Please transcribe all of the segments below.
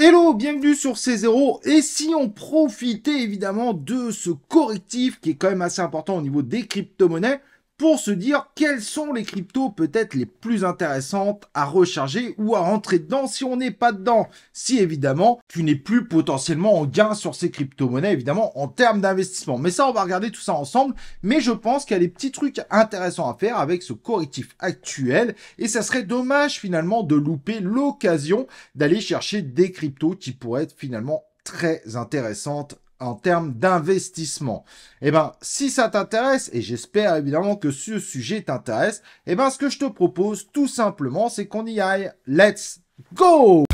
Hello, bienvenue sur C0. Et si on profitait évidemment de ce correctif qui est quand même assez important au niveau des crypto-monnaies pour se dire quelles sont les cryptos peut-être les plus intéressantes à recharger ou à rentrer dedans si on n'est pas dedans. Si évidemment tu n'es plus potentiellement en gain sur ces crypto-monnaies évidemment en termes d'investissement. Mais ça on va regarder tout ça ensemble. Mais je pense qu'il y a des petits trucs intéressants à faire avec ce correctif actuel. Et ça serait dommage finalement de louper l'occasion d'aller chercher des cryptos qui pourraient être finalement très intéressantes en termes d'investissement. Eh ben, si ça t'intéresse, et j'espère évidemment que ce sujet t'intéresse, eh ben, ce que je te propose tout simplement, c'est qu'on y aille. Let's go!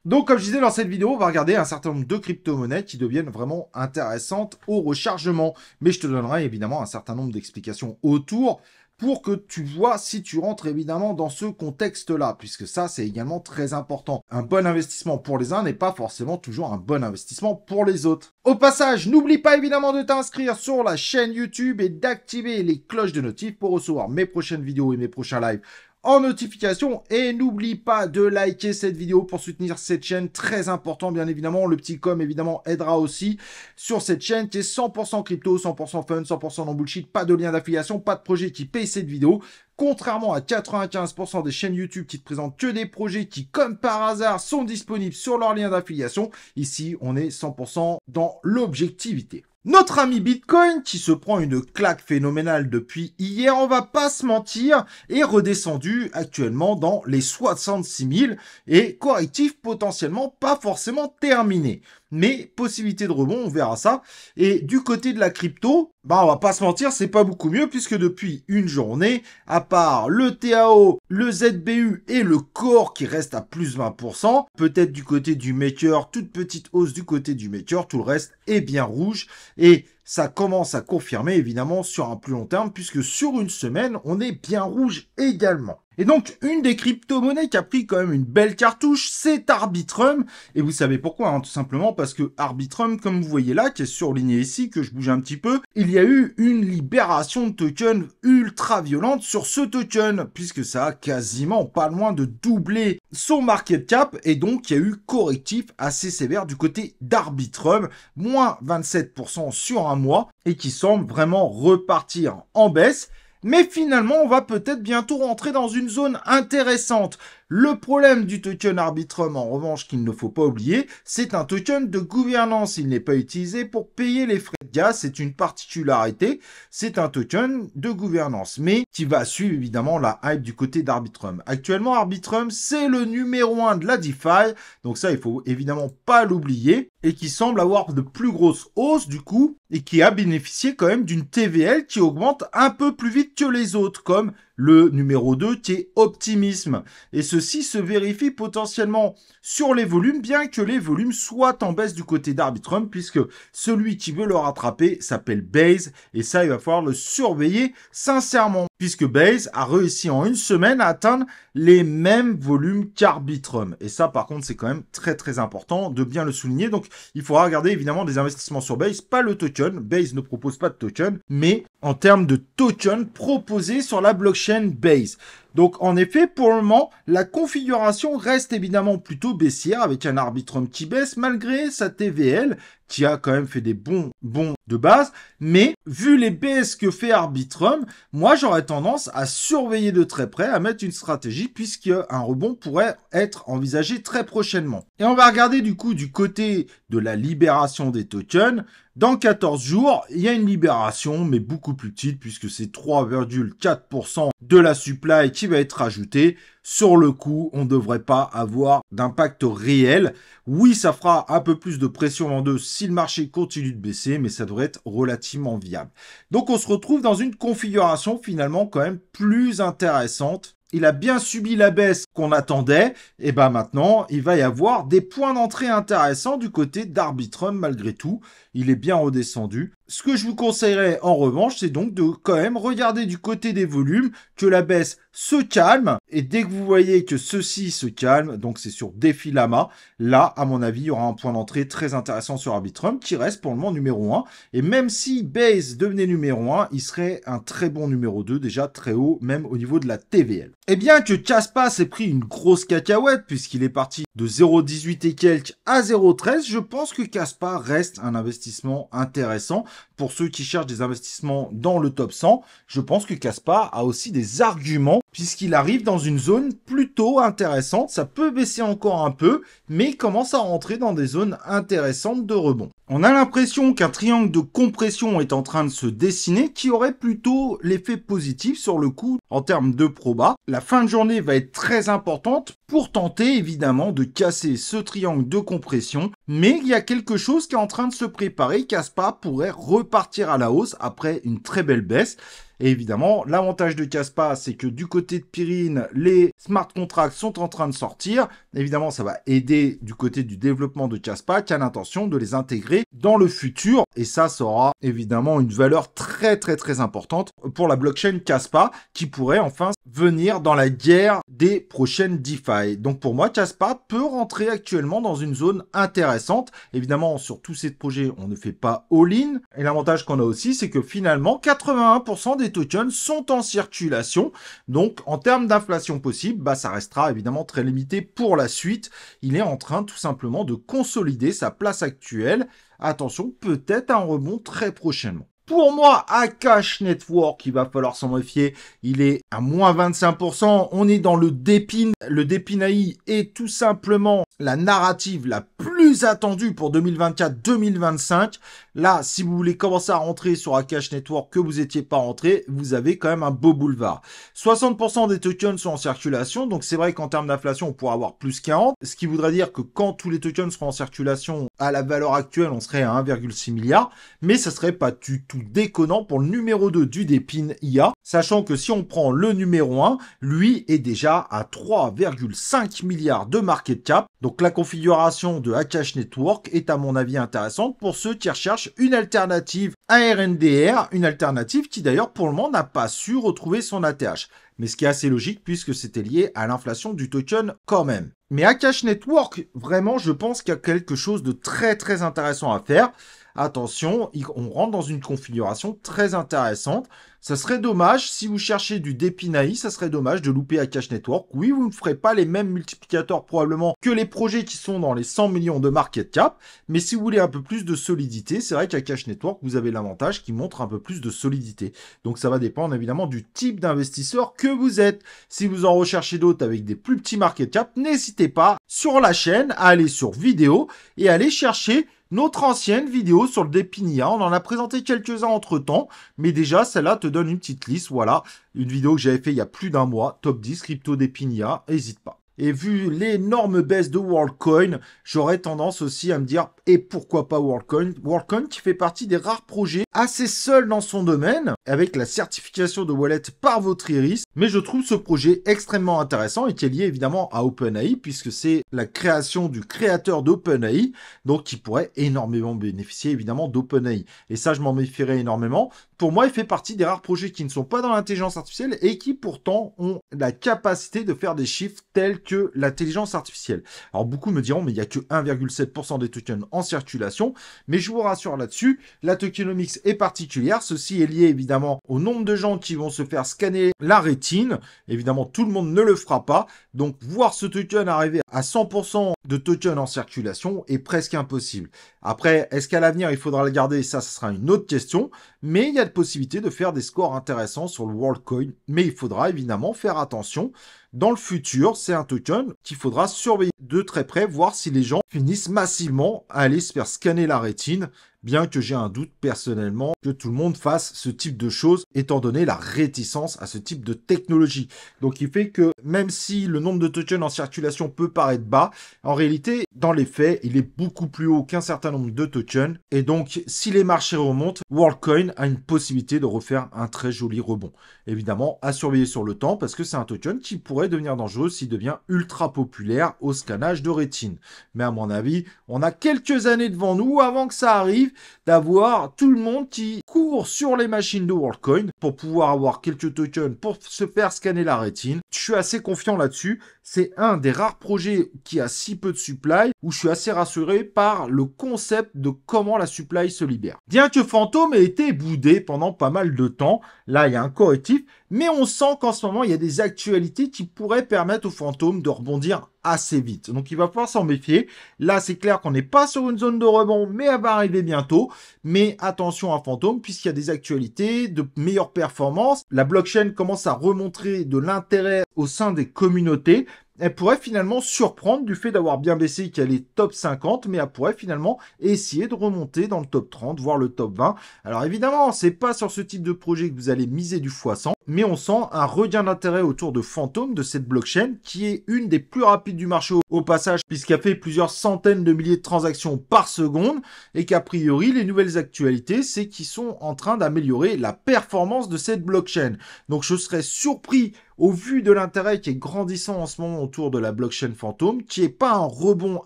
Donc, comme je disais dans cette vidéo, on va regarder un certain nombre de crypto-monnaies qui deviennent vraiment intéressantes au rechargement. Mais je te donnerai évidemment un certain nombre d'explications autour pour que tu vois si tu rentres évidemment dans ce contexte-là, puisque ça, c'est également très important. Un bon investissement pour les uns n'est pas forcément toujours un bon investissement pour les autres. Au passage, n'oublie pas évidemment de t'inscrire sur la chaîne YouTube et d'activer les cloches de notif pour recevoir mes prochaines vidéos et mes prochains lives en notification. Et n'oublie pas de liker cette vidéo pour soutenir cette chaîne, très important bien évidemment. Le petit com évidemment aidera aussi sur cette chaîne qui est 100% crypto, 100% fun, 100% non bullshit, pas de lien d'affiliation, pas de projet qui paye cette vidéo. Contrairement à 95% des chaînes YouTube qui te présentent que des projets qui, comme par hasard, sont disponibles sur leur lien d'affiliation, ici, on est 100% dans l'objectivité. Notre ami Bitcoin, qui se prend une claque phénoménale depuis hier, on va pas se mentir, est redescendu actuellement dans les 66 000 et correctif potentiellement pas forcément terminé. Mais possibilité de rebond, on verra ça. Et du côté de la crypto, on va pas se mentir, c'est pas beaucoup mieux puisque depuis une journée, à part le TAO, le ZBU et le Core qui reste à plus 20%, peut-être du côté du Maker, toute petite hausse du côté du Maker, tout le reste est bien rouge et ça commence à confirmer évidemment sur un plus long terme puisque sur une semaine, on est bien rouge également. Et donc, une des crypto-monnaies qui a pris quand même une belle cartouche, c'est Arbitrum. Et vous savez pourquoi, hein, tout simplement parce que Arbitrum, comme vous voyez là, qui est surligné ici, que je bouge un petit peu, il y a eu une libération de token ultra violente sur ce token, puisque ça a quasiment pas loin de doubler son market cap. Et donc, il y a eu correctif assez sévère du côté d'Arbitrum, moins 27% sur un mois, et qui semble vraiment repartir en baisse. Mais finalement, on va peut-être bientôt rentrer dans une zone intéressante. Le problème du token Arbitrum, en revanche, qu'il ne faut pas oublier, c'est un token de gouvernance. Il n'est pas utilisé pour payer les frais de gaz. C'est une particularité. C'est un token de gouvernance, mais qui va suivre évidemment la hype du côté d'Arbitrum. Actuellement, Arbitrum, c'est le numéro 1 de la DeFi. Donc ça, il faut évidemment pas l'oublier. Et qui semble avoir de plus grosses hausses du coup, et qui a bénéficié quand même d'une TVL qui augmente un peu plus vite que les autres, comme le numéro 2 qui est Optimisme. Et ceci se vérifie potentiellement sur les volumes, bien que les volumes soient en baisse du côté d'Arbitrum, puisque celui qui veut le rattraper s'appelle Base, et ça, il va falloir le surveiller sincèrement, puisque Base a réussi en une semaine à atteindre les mêmes volumes qu'Arbitrum. Et ça, par contre, c'est quand même très très important de bien le souligner. Donc, il faudra regarder évidemment des investissements sur Base, pas le token. Base ne propose pas de token, mais en termes de token proposés sur la blockchain Base. Donc, en effet, pour le moment, la configuration reste évidemment plutôt baissière avec un Arbitrum qui baisse malgré sa TVL qui a quand même fait des bons de base. Mais vu les baisses que fait Arbitrum, moi, j'aurais tendance à surveiller de très près, à mettre une stratégie puisqu'un rebond pourrait être envisagé très prochainement. Et on va regarder du coup du côté de la libération des tokens. Dans 14 jours, il y a une libération, mais beaucoup plus petite, puisque c'est 3,4% de la supply qui va être ajoutée. Sur le coup, on ne devrait pas avoir d'impact réel. Oui, ça fera un peu plus de pression vendeuse si le marché continue de baisser, mais ça devrait être relativement viable. Donc, on se retrouve dans une configuration finalement quand même plus intéressante. Il a bien subi la baisse qu'on attendait, et ben maintenant, il va y avoir des points d'entrée intéressants du côté d'Arbitrum malgré tout. Il est bien redescendu. Ce que je vous conseillerais en revanche, c'est donc de quand même regarder du côté des volumes, que la baisse se calme, et dès que vous voyez que ceci se calme, donc c'est sur défi Lama, là, à mon avis, il y aura un point d'entrée très intéressant sur Arbitrum, qui reste pour le moment numéro 1, et même si Base devenait numéro 1, il serait un très bon numéro 2, déjà très haut, même au niveau de la TVL. Et bien que Kaspa s'est pris une grosse cacahuète, puisqu'il est parti de 0,18 et quelques à 0,13, je pense que Kaspa reste un investissement intéressant. Pour ceux qui cherchent des investissements dans le top 100, je pense que Kaspa a aussi des arguments puisqu'il arrive dans une zone plutôt intéressante. Ça peut baisser encore un peu, mais il commence à rentrer dans des zones intéressantes de rebond. On a l'impression qu'un triangle de compression est en train de se dessiner qui aurait plutôt l'effet positif sur le coup en termes de proba. La fin de journée va être très importante pour tenter évidemment de casser ce triangle de compression, mais il y a quelque chose qui est en train de se préparer. Kaspa pourrait repartir à la hausse après une très belle baisse. Et évidemment, l'avantage de Kaspa, c'est que du côté de Pyrrhine, les smart contracts sont en train de sortir. Évidemment, ça va aider du côté du développement de Kaspa qui a l'intention de les intégrer dans le futur. Et ça aura évidemment une valeur très importante pour la blockchain Kaspa qui pourrait enfin venir dans la guerre des prochaines DeFi. Donc pour moi, Kaspa peut rentrer actuellement dans une zone intéressante. Évidemment, sur tous ces projets, on ne fait pas all-in. Et l'avantage qu'on a aussi, c'est que finalement, 81% des tokens sont en circulation. Donc, en termes d'inflation possible, bah, ça restera évidemment très limité pour la suite. Il est en train tout simplement de consolider sa place actuelle. Attention, peut-être un rebond très prochainement. Pour moi, Akash Network, il va falloir s'en méfier. Il est à moins 25%. On est dans le Dépine. Le Dépinaï est tout simplement la narrative la plus attendue pour 2024-2025. Là, si vous voulez commencer à rentrer sur Akash Network, que vous n'étiez pas rentré, vous avez quand même un beau boulevard. 60% des tokens sont en circulation. Donc, c'est vrai qu'en termes d'inflation, on pourra avoir plus 40. Ce qui voudrait dire que quand tous les tokens seront en circulation, à la valeur actuelle, on serait à 1,6 milliard. Mais ça serait pas du tout déconnant pour le numéro 2 du Dépine IA, sachant que si on prend le numéro 1, lui est déjà à 3,5 milliards de market cap. Donc la configuration de Akash Network est à mon avis intéressante pour ceux qui recherchent une alternative à RNDR, une alternative qui d'ailleurs pour le moment n'a pas su retrouver son ATH. Mais ce qui est assez logique puisque c'était lié à l'inflation du token quand même. Mais Akash Network, vraiment, je pense qu'il y a quelque chose de très intéressant à faire. Attention, on rentre dans une configuration très intéressante. Ça serait dommage, si vous cherchez du Dépinaï, ça serait dommage de louper Akash Network. Oui, vous ne ferez pas les mêmes multiplicateurs probablement que les projets qui sont dans les 100 millions de market cap. Mais si vous voulez un peu plus de solidité, c'est vrai qu'Akash Network, vous avez l'avantage qui montre un peu plus de solidité. Donc ça va dépendre évidemment du type d'investisseur que vous êtes. Si vous en recherchez d'autres avec des plus petits market cap, n'hésitez pas sur la chaîne à aller sur vidéo et aller chercher notre ancienne vidéo sur le Dépinia. On en a présenté quelques-uns entre temps, mais déjà celle-là te donne une petite liste. Voilà, une vidéo que j'avais fait il y a plus d'un mois, top 10 crypto Dépinia, n'hésite pas. Et vu l'énorme baisse de WorldCoin, j'aurais tendance aussi à me dire, et pourquoi pas WorldCoin? WorldCoin qui fait partie des rares projets assez seul dans son domaine, avec la certification de wallet par votre Iris, mais je trouve ce projet extrêmement intéressant et qui est lié évidemment à OpenAI, puisque c'est la création du créateur d'OpenAI, donc qui pourrait énormément bénéficier évidemment d'OpenAI. Et ça, je m'en méfierais énormément. Pour moi, il fait partie des rares projets qui ne sont pas dans l'intelligence artificielle et qui pourtant ont la capacité de faire des chiffres tels que l'intelligence artificielle. Alors beaucoup me diront, mais il n'y a que 1,7% des tokens en circulation, mais je vous rassure là-dessus, la tokenomics est particulière. Ceci est lié évidemment au nombre de gens qui vont se faire scanner la rétine. Évidemment, tout le monde ne le fera pas, donc voir ce token arriver à 100% de tokens en circulation est presque impossible. Après, est-ce qu'à l'avenir, il faudra le garder? Ça, ce sera une autre question, mais il y a de possibilités de faire des scores intéressants sur le WorldCoin, mais il faudra évidemment faire attention. Dans le futur, c'est un token qu'il faudra surveiller de très près, voir si les gens finissent massivement à aller se faire scanner la rétine, bien que j'ai un doute personnellement que tout le monde fasse ce type de choses, étant donné la réticence à ce type de technologie. Donc il fait que même si le nombre de tokens en circulation peut paraître bas, en réalité, dans les faits, il est beaucoup plus haut qu'un certain nombre de tokens. Et donc, si les marchés remontent, WorldCoin a une possibilité de refaire un très joli rebond. Évidemment, à surveiller sur le temps, parce que c'est un token qui pourrait devenir dangereux s'il devient ultra populaire au scannage de rétine. Mais à mon avis, on a quelques années devant nous avant que ça arrive d'avoir tout le monde qui court sur les machines de WorldCoin pour pouvoir avoir quelques tokens pour se faire scanner la rétine. Je suis assez confiant là-dessus. C'est un des rares projets qui a si peu de supply où je suis assez rassuré par le concept de comment la supply se libère. Bien que Phantom ait été boudé pendant pas mal de temps, là il y a un correctif, mais on sent qu'en ce moment il y a des actualités qui pourraient permettre au Phantom de rebondir assez vite. Donc il va falloir s'en méfier. Là c'est clair qu'on n'est pas sur une zone de rebond, mais elle va arriver bientôt. Mais attention à Phantom puisqu'il y a des actualités de meilleures performances. La blockchain commence à remontrer de l'intérêt au sein des communautés. Elle pourrait finalement surprendre du fait d'avoir bien baissé qu'elle est top 50, mais elle pourrait finalement essayer de remonter dans le top 30, voire le top 20. Alors évidemment, c'est pas sur ce type de projet que vous allez miser du x100, mais on sent un regain d'intérêt autour de Phantom, de cette blockchain, qui est une des plus rapides du marché au passage, puisqu'elle fait plusieurs centaines de milliers de transactions par seconde, et qu'a priori, les nouvelles actualités, c'est qu'ils sont en train d'améliorer la performance de cette blockchain. Donc je serais surpris au vu de l'intérêt qui est grandissant en ce moment autour de la blockchain Phantom, qui n'est pas un rebond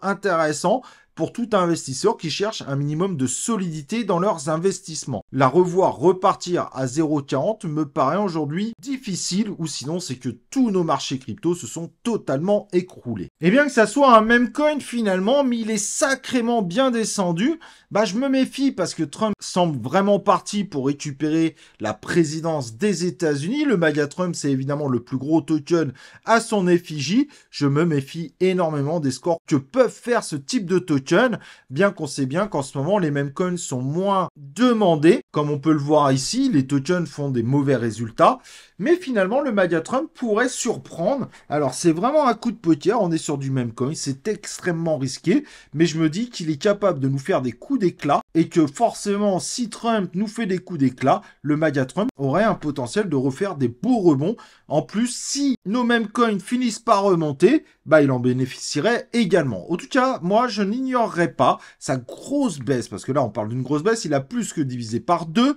intéressant pour tout investisseur qui cherche un minimum de solidité dans leurs investissements. La revoir repartir à 0,40 me paraît aujourd'hui difficile, ou sinon c'est que tous nos marchés crypto se sont totalement écroulés. Et bien que ça soit un même coin finalement, mais il est sacrément bien descendu, je me méfie parce que Trump semble vraiment parti pour récupérer la présidence des États-Unis. Le MAGA Trump, c'est évidemment le plus gros token à son effigie. Je me méfie énormément des scores que peuvent faire ce type de token, bien qu'on sait bien qu'en ce moment, les mêmes coins sont moins demandés. Comme on peut le voir ici, les tokens font des mauvais résultats. Mais finalement, le MAGA Trump pourrait surprendre. Alors, c'est vraiment un coup de poker. On est sur du même coin. C'est extrêmement risqué. Mais je me dis qu'il est capable de nous faire des coups d'éclat. Et que forcément, si Trump nous fait des coups d'éclat, le MAGA Trump aurait un potentiel de refaire des beaux rebonds. En plus, si nos mêmes coins finissent par remonter, il en bénéficierait également. En tout cas, moi, je n'ignorerais pas sa grosse baisse. Parce que là, on parle d'une grosse baisse. Il a plus que divisé par 2.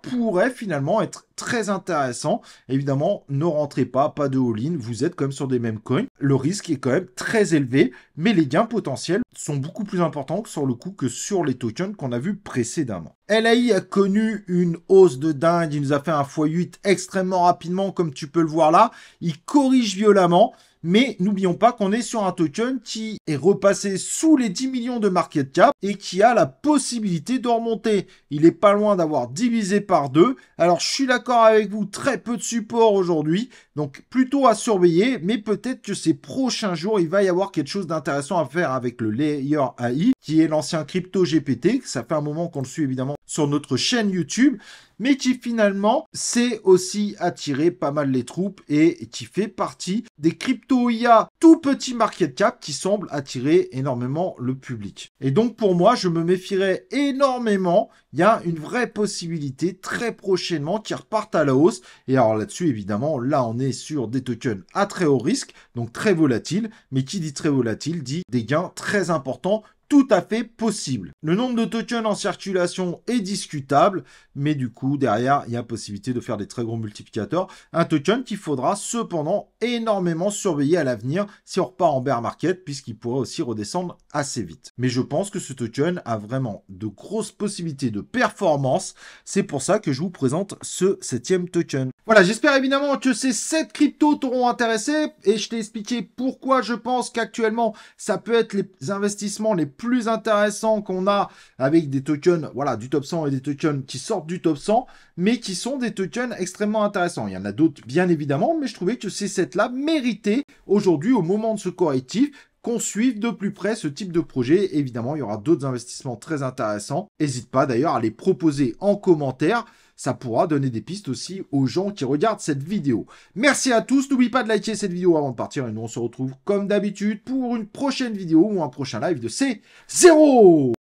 Pourrait finalement être très intéressant. Évidemment, ne rentrez pas de all-in, vous êtes quand même sur des mêmes coins. Le risque est quand même très élevé, mais les gains potentiels sont beaucoup plus importants que sur le coup que sur les tokens qu'on a vus précédemment. LAI a connu une hausse de dingue, il nous a fait un x8 extrêmement rapidement comme tu peux le voir là. Il corrige violemment. Mais n'oublions pas qu'on est sur un token qui est repassé sous les 10 millions de market cap et qui a la possibilité de remonter. Il est pas loin d'avoir divisé par 2. Alors je suis d'accord avec vous, très peu de support aujourd'hui. Donc plutôt à surveiller, mais peut-être que ces prochains jours, il va y avoir quelque chose d'intéressant à faire avec le Layer AI, qui est l'ancien crypto GPT. Ça fait un moment qu'on le suit évidemment sur notre chaîne YouTube, mais qui finalement sait aussi attirer pas mal les troupes et qui fait partie des crypto IA tout petits market cap qui semblent attirer énormément le public. Et donc pour moi, je me méfierais énormément. Il y a une vraie possibilité très prochainement qui repartent à la hausse. Et alors là-dessus, évidemment, là on est sur des tokens à très haut risque, donc très volatiles. Mais qui dit très volatile dit des gains très importants, tout à fait possible. Le nombre de tokens en circulation est discutable, mais du coup, derrière, il y a possibilité de faire des très gros multiplicateurs. Un token qu'il faudra cependant énormément surveiller à l'avenir si on repart en bear market, puisqu'il pourrait aussi redescendre assez vite. Mais je pense que ce token a vraiment de grosses possibilités de performance. C'est pour ça que je vous présente ce 7e token. Voilà, j'espère évidemment que ces 7 cryptos t'auront intéressé et je t'ai expliqué pourquoi je pense qu'actuellement, ça peut être les investissements les plus intéressants qu'on a avec des tokens, voilà, du top 100 et des tokens qui sortent du top 100, mais qui sont des tokens extrêmement intéressants. Il y en a d'autres, bien évidemment, mais je trouvais que ces 7-là méritaient aujourd'hui, au moment de ce correctif, qu'on suive de plus près ce type de projet. Évidemment, il y aura d'autres investissements très intéressants. N'hésite pas d'ailleurs à les proposer en commentaire. Ça pourra donner des pistes aussi aux gens qui regardent cette vidéo. Merci à tous. N'oublie pas de liker cette vidéo avant de partir. Et nous, on se retrouve comme d'habitude pour une prochaine vidéo ou un prochain live de C0.